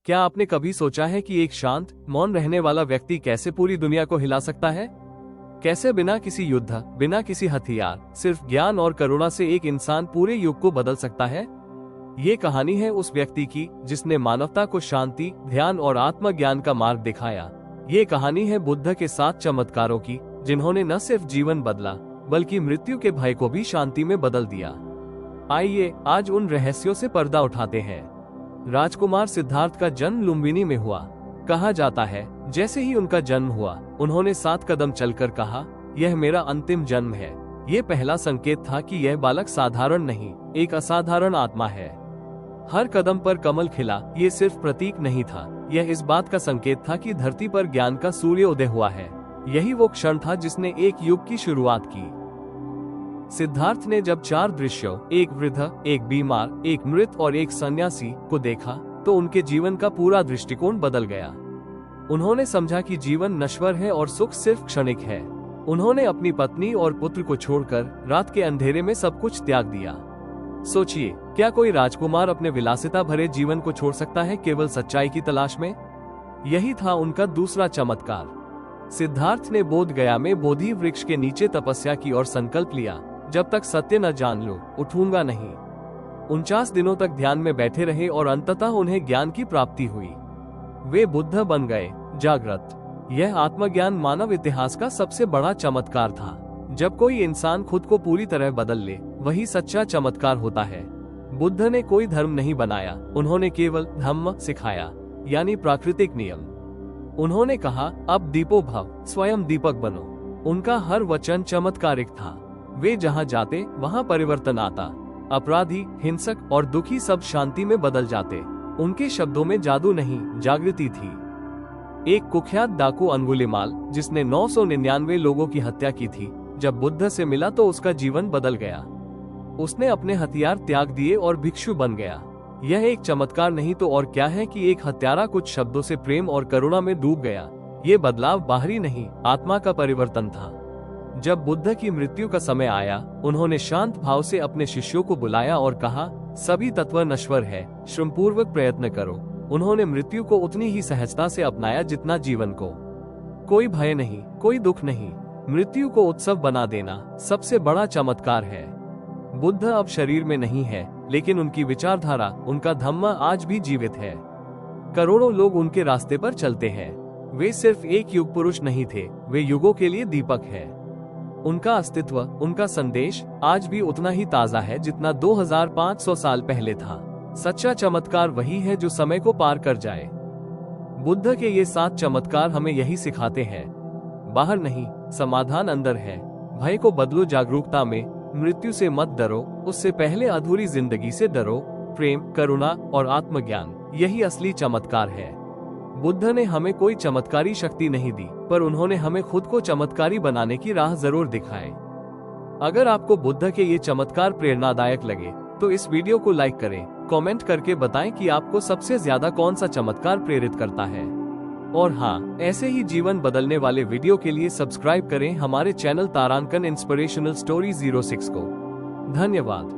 क्या आपने कभी सोचा है कि एक शांत, मौन रहने वाला व्यक्ति कैसे पूरी दुनिया को हिला सकता है? कैसे बिना किसी युद्ध, बिना किसी हथियार, सिर्फ ज्ञान और करुणा से एक इंसान पूरे युग को बदल सकता है? ये कहानी है उस व्यक्ति की जिसने मानवता को शांति, ध्यान और आत्मज्ञान का मार्ग दिखाया। ये कहानी है बुद्ध के 7 चमत्कारों की, जिन्होंने न सिर्फ जीवन बदला बल्कि मृत्यु के भय को भी शांति में बदल दिया। आइए आज उन रहस्यों से पर्दा उठाते हैं। राजकुमार सिद्धार्थ का जन्म लुम्बिनी में हुआ। कहा जाता है जैसे ही उनका जन्म हुआ उन्होंने 7 कदम चलकर कहा, यह मेरा अंतिम जन्म है। ये पहला संकेत था कि यह बालक साधारण नहीं, एक असाधारण आत्मा है। हर कदम पर कमल खिला, ये सिर्फ प्रतीक नहीं था, यह इस बात का संकेत था कि धरती पर ज्ञान का सूर्योदय हुआ है। यही वो क्षण था जिसने एक युग की शुरुआत की। सिद्धार्थ ने जब 4 दृश्यों, एक वृद्ध, एक बीमार, एक मृत और एक सन्यासी को देखा तो उनके जीवन का पूरा दृष्टिकोण बदल गया। उन्होंने समझा कि जीवन नश्वर है और सुख सिर्फ क्षणिक है। उन्होंने अपनी पत्नी और पुत्र को छोड़कर रात के अंधेरे में सब कुछ त्याग दिया। सोचिए, क्या कोई राजकुमार अपने विलासिता भरे जीवन को छोड़ सकता है केवल सच्चाई की तलाश में? यही था उनका दूसरा चमत्कार। सिद्धार्थ ने बोध गया में बोधि वृक्ष के नीचे तपस्या की और संकल्प लिया, जब तक सत्य न जान लो उठूंगा नहीं। 49 दिनों तक ध्यान में बैठे रहे और अंततः उन्हें ज्ञान की प्राप्ति हुई। वे बुद्ध बन गए, जागृत। यह आत्मज्ञान मानव इतिहास का सबसे बड़ा चमत्कार था। जब कोई इंसान खुद को पूरी तरह बदल ले, वही सच्चा चमत्कार होता है। बुद्ध ने कोई धर्म नहीं बनाया, उन्होंने केवल धम्म सिखाया, यानी प्राकृतिक नियम। उन्होंने कहा, अब दीपो भव, स्वयं दीपक बनो। उनका हर वचन चमत्कारिक था। वे जहाँ जाते वहाँ परिवर्तन आता। अपराधी, हिंसक और दुखी सब शांति में बदल जाते। उनके शब्दों में जादू नहीं, जागृति थी। एक कुख्यात डाकू अंगुलीमाल, जिसने 999 लोगों की हत्या की थी, जब बुद्ध से मिला तो उसका जीवन बदल गया। उसने अपने हथियार त्याग दिए और भिक्षु बन गया। यह एक चमत्कार नहीं तो और क्या है कि एक हत्यारा कुछ शब्दों से प्रेम और करुणा में डूब गया। ये बदलाव बाहरी नहीं, आत्मा का परिवर्तन था। जब बुद्ध की मृत्यु का समय आया, उन्होंने शांत भाव से अपने शिष्यों को बुलाया और कहा, सभी तत्व नश्वर है, श्रमपूर्वक प्रयत्न करो। उन्होंने मृत्यु को उतनी ही सहजता से अपनाया जितना जीवन को। कोई भय नहीं, कोई दुख नहीं। मृत्यु को उत्सव बना देना सबसे बड़ा चमत्कार है। बुद्ध अब शरीर में नहीं है, लेकिन उनकी विचारधारा, उनका धम्म आज भी जीवित है। करोड़ों लोग उनके रास्ते पर चलते हैं। वे सिर्फ एक युग पुरुष नहीं थे, वे युगों के लिए दीपक है। उनका अस्तित्व, उनका संदेश आज भी उतना ही ताजा है जितना 2500 साल पहले था। सच्चा चमत्कार वही है जो समय को पार कर जाए। बुद्ध के ये 7 चमत्कार हमें यही सिखाते हैं। बाहर नहीं, समाधान अंदर है। भय को बदलो जागरूकता में, मृत्यु से मत डरो, उससे पहले अधूरी जिंदगी से डरो। प्रेम, करुणा और आत्मज्ञान, यही असली चमत्कार है। बुद्ध ने हमें कोई चमत्कारी शक्ति नहीं दी, पर उन्होंने हमें खुद को चमत्कारी बनाने की राह जरूर दिखाए। अगर आपको बुद्ध के ये चमत्कार प्रेरणादायक लगे तो इस वीडियो को लाइक करें, कमेंट करके बताएं कि आपको सबसे ज्यादा कौन सा चमत्कार प्रेरित करता है। और हाँ, ऐसे ही जीवन बदलने वाले वीडियो के लिए सब्सक्राइब करें हमारे चैनल तारांकन इंस्पिरेशनल स्टोरी 06 को। धन्यवाद।